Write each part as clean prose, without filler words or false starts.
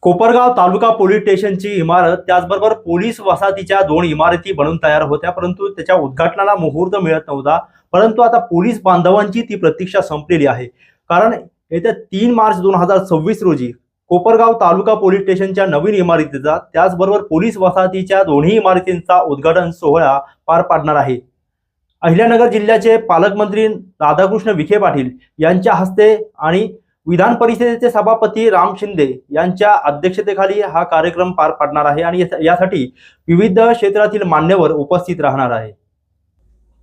कोपरगाव तालुका police स्टेशनची इमारत त्याचबरोबर police वसाहतीच्या 2 इमारती बनून तयार होत्या, परंतु त्याच्या उद्घाटनाला मुहूर्त मिळत नव्हता. परंतु आता पोलीस बांधवांची ती प्रतीक्षा संपलेली आहे. कारण येत्या 3 मार्च 2026 रोजी कोपरगाव तालुका पोलीस स्टेशनच्या नवीन इमारतीचा त्याचबरोबर पोलीस वसाहतीच्या दोन्ही इमारतींचा उद्घाटन सोहळा पार पाडणार आहे. अहिल्यानगर जिल्ह्याचे पालकमंत्री राधाकृष्ण विखे पाटील यांच्या हस्ते आणि विधान परिषदेचे सभापती राम शिंदे यांच्या अध्यक्षतेखाली हा कार्यक्रम पार पडणार आहे आणि यासाठी विविध क्षेत्रातील मान्यवर उपस्थित राहणार आहे.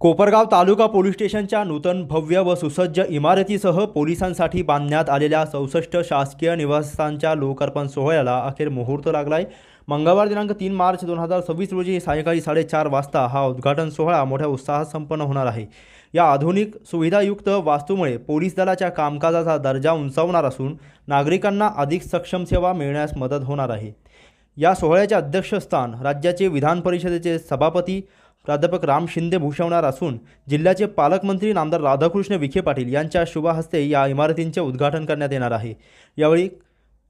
कोपरगाव तालुका पोलीस स्टेशनच्या नूतन भव्य व सुसज्ज इमारतीसह पोलिसांसाठी बांधण्यात आलेल्या 64 शासकीय निवासांच्या लोकार्पण सोहळ्याला अखेर मुहूर्त लागलाय. मंगळवार दिनांक 3 मार्च 2026 रोजी सायंकाळी 4:30 वाजता हा उद्घाटन सोहळा मोठ्या उत्साहात संपन्न होणार आहे. या आधुनिक सुविधायुक्त वास्तूमुळे पोलीस दलाच्या कामकाजाचा दर्जा उंचावणार असून नागरिकांना अधिक सक्षम सेवा मिळण्यास मदत होणार आहे. या सोहळ्याचे अध्यक्षस्थान राज्याचे विधान परिषदेचे सभापती प्राध्यापक राम शिंदे भूषवणार असून जिल्ह्याचे पालकमंत्री नामदार राधाकृष्ण विखे पाटील यांच्या शुभ हस्ते या इमारतींचे उद्घाटन करण्यात येणार आहे. यावेळी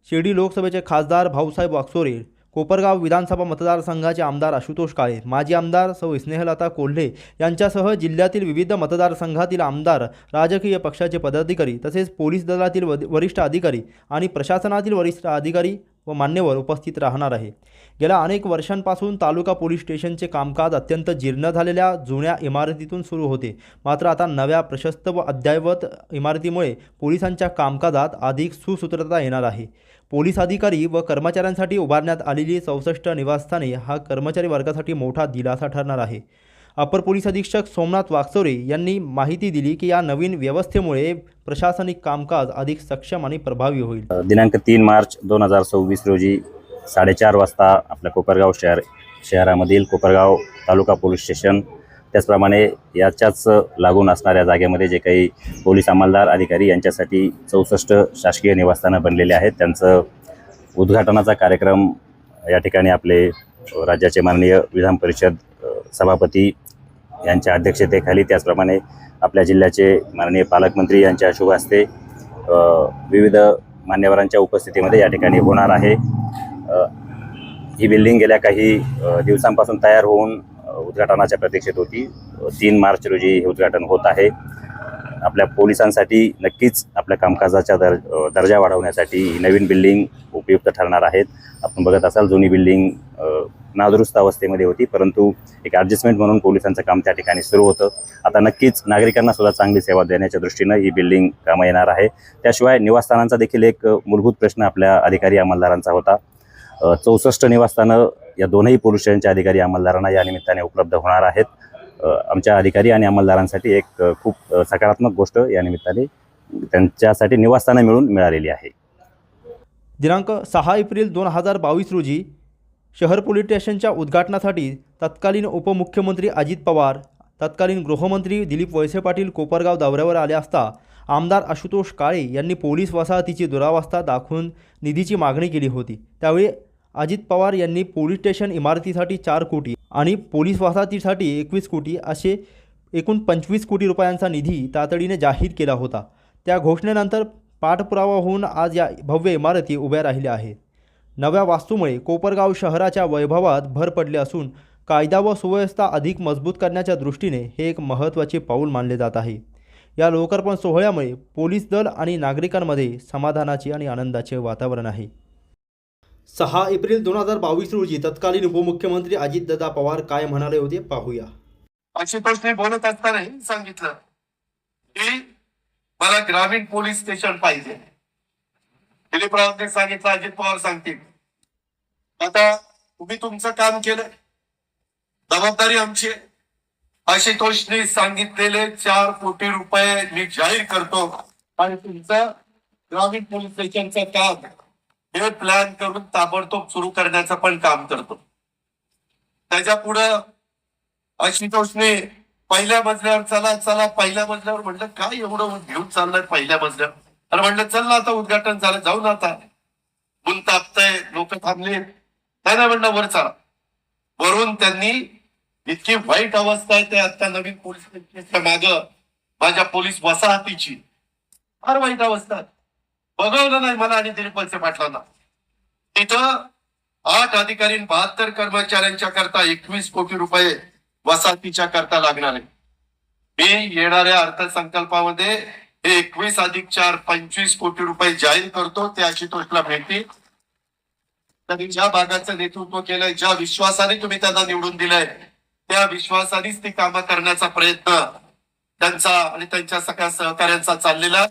शिर्डी लोकसभेचे खासदार भाऊसाहेब वागचोरे, कोपरगाव विधानसभा मतदारसंघाचे आमदार आशुतोष काळे, माजी आमदार सौ स्नेहलता कोल्हे यांच्यासह जिल्ह्यातील विविध मतदारसंघातील आमदार, राजकीय पक्षाचे पदाधिकारी तसेच पोलीस दलातील वरिष्ठ अधिकारी आणि प्रशासनातील वरिष्ठ अधिकारी व मान्यवर उपस्थित राहणार आहे. गेल्या अनेक वर्षांपासून तालुका पोलीस स्टेशनचे कामकाज अत्यंत जीर्ण झालेल्या जुन्या इमारतीतून सुरू होते. मात्र आता नव्या प्रशस्त व अद्ययावत इमारतीमुळे पोलिसांच्या कामकाजात अधिक सुसूत्रता येणार आहे. पोलीस अधिकारी व कर्मचाऱ्यांसाठी उभारण्यात आलेली 64 निवासस्थाने हा कर्मचारी वर्गासाठी मोठा दिलासा ठरणार आहे. अपर पोलीस अधीक्षक सोमनाथ वागचोरे यांनी माहिती दिली की या नवीन व्यवस्थेमुळे प्रशासनिक कामकाज अधिक सक्षम आणि प्रभावी होईल. दिनांक 3 मार्च 2026 रोजी 4:30 वाजता आपल्या कोपरगाव शहरामधील कोपरगाव तालुका पोलीस स्टेशन त्याचप्रमाणे याच्याच लागून असणाऱ्या जागेमध्ये जे काही पोलीस अंमलदार अधिकारी यांच्यासाठी 64 शासकीय निवासस्थानं बनलेले आहेत त्यांचं उद्घाटनाचा कार्यक्रम या ठिकाणी आपले राज्याचे माननीय विधान परिषद सभापती यांच्या अध्यक्षतेखाली त्याचप्रमाणे आपल्या जिल्ह्याचे माननीय पालकमंत्री यांच्या शुभ हस्ते विविध मान्यवरांच्या उपस्थितीमध्ये या ठिकाणी होणार आहे. ही बिल्डिंग गेल्या काही दिवसांपासून तयार होऊन उद्घाटनाच्या प्रतीक्षेत होती. 3 मार्च रोजी हे उद्घाटन होत आहे. आपल्या पोलिसांसाठी नक्कीच आपल्या कामकाजाचा दर्जा वाढवण्यासाठी ही नवीन बिल्डिंग उपयुक्त ठरणार आहेत. आपण बघत असाल जुनी बिल्डिंग नादुरुस्त अवस्थेमध्ये होती, परंतु एक ॲडजस्टमेंट म्हणून पोलिसांचं काम त्या ठिकाणी सुरू होतं. आता नक्कीच नागरिकांना सुद्धा चांगली सेवा देण्याच्या दृष्टीनं ही बिल्डिंग कामं येणार आहे. त्याशिवाय निवासस्थानांचा देखील एक मूलभूत प्रश्न आपल्या अधिकारी अंमलदारांचा होता. 64 निवासस्थानं या दोनही पोलीस स्टेशनच्या अधिकारी अंमलदारांना या निमित्ताने उपलब्ध होणार आहेत. आमच्या अधिकारी आणि अंमलदारांसाठी एक खूप सकारात्मक गोष्ट या निमित्ताने त्यांच्यासाठी निवासस्थानं मिळालेली आहे. दिनांक 6 एप्रिल 2022 रोजी शहर पोलीस स्टेशनच्या उद्घाटनासाठी तत्कालीन उपमुख्यमंत्री अजित पवार, तत्कालीन गृहमंत्री दिलीप वळसे पाटील कोपरगाव दौऱ्यावर आले असता आमदार आशुतोष काळे यांनी पोलीस वसाहतीची दुरावस्था दाखवून निधीची मागणी केली होती. त्यावेळी अजित पवार यांनी पोलीस स्टेशन इमारतीसाठी 4 कोटी आणि पोलीस वसाहतीसाठी 21 कोटी असे एकूण 25 कोटी रुपयांचा निधी तातडीने जाहीर केला होता. त्या घोषणेनंतर पाठपुरावा होऊन आज या भव्य इमारती उभ्या राहिल्या आहेत. नव्या वास्तूमुळे कोपरगाव शहराच्या वैभवात भर पडली असून कायदा व सुव्यवस्था अधिक मजबूत करण्याच्या दृष्टीने हे एक महत्त्वाचे पाऊल मानले जात आहे. या लोकार्पण सोहळ्यामुळे पोलीस दल आणि नागरिकांमध्ये समाधानाचे आणि आनंदाचे वातावरण आहे. 6 एप्रिल 2022 रोजी तत्कालीन उपमुख्यमंत्री अजितदादा पवार काय म्हणाले होते पाहूया. आशुतोषने बोलत असताना सांगितलं की मला ग्रामीण पोलीस स्टेशन पाहिजे. दिलीप रावते सांगितलं, अजित पवार सांगतील. आता तुम्ही तुमचं काम केलं, जबाबदारी आमची. आशुतोषने सांगितलेले 4 कोटी रुपये मी जाहीर करतो आणि तुमचं ग्रामीण पोलीस स्टेशनचं काम हे प्लॅन करून ताबडतोब सुरू करण्याचं पण काम करतो. त्याच्या पुढं आशुतोषने पहिल्या मजल्यावर चला पहिल्या मजल्यावर म्हटलं काय एवढं घेऊन चाललंय पहिल्या मजल्यावर. अरे म्हटलं चल ना, आता उद्घाटन झालं, जाऊ ना, आता ऊन तापतंय, लोक थांबले. नाही म्हटलं वर चला. वरून त्यांनी इतकी वाईट अवस्था आहे ते आता नवीन पोलीस स्टेशनच्या माग माझ्या पोलीस वसाहतीची फार वाईट अवस्था. बघवलं नाही मला आणि दिलीप वळसे पाटलांना. तिथं 8 अधिकारी आणि 72 कर्मचाऱ्यांच्या करता 21 कोटी रुपये वसाहतीच्या करता लागणार आहे. मी येणाऱ्या अर्थसंकल्पामध्ये हे 21+4 25 कोटी रुपये जाहीर करतो. ते आशुतोषला भेटतील. त्यांनी ज्या भागाचं नेतृत्व केलंय, ज्या विश्वासाने तुम्ही त्यांना निवडून दिलंय, त्या विश्वासानेच ती कामं करण्याचा प्रयत्न त्यांचा आणि त्यांच्या सगळ्या सहकाऱ्यांचा चाललेला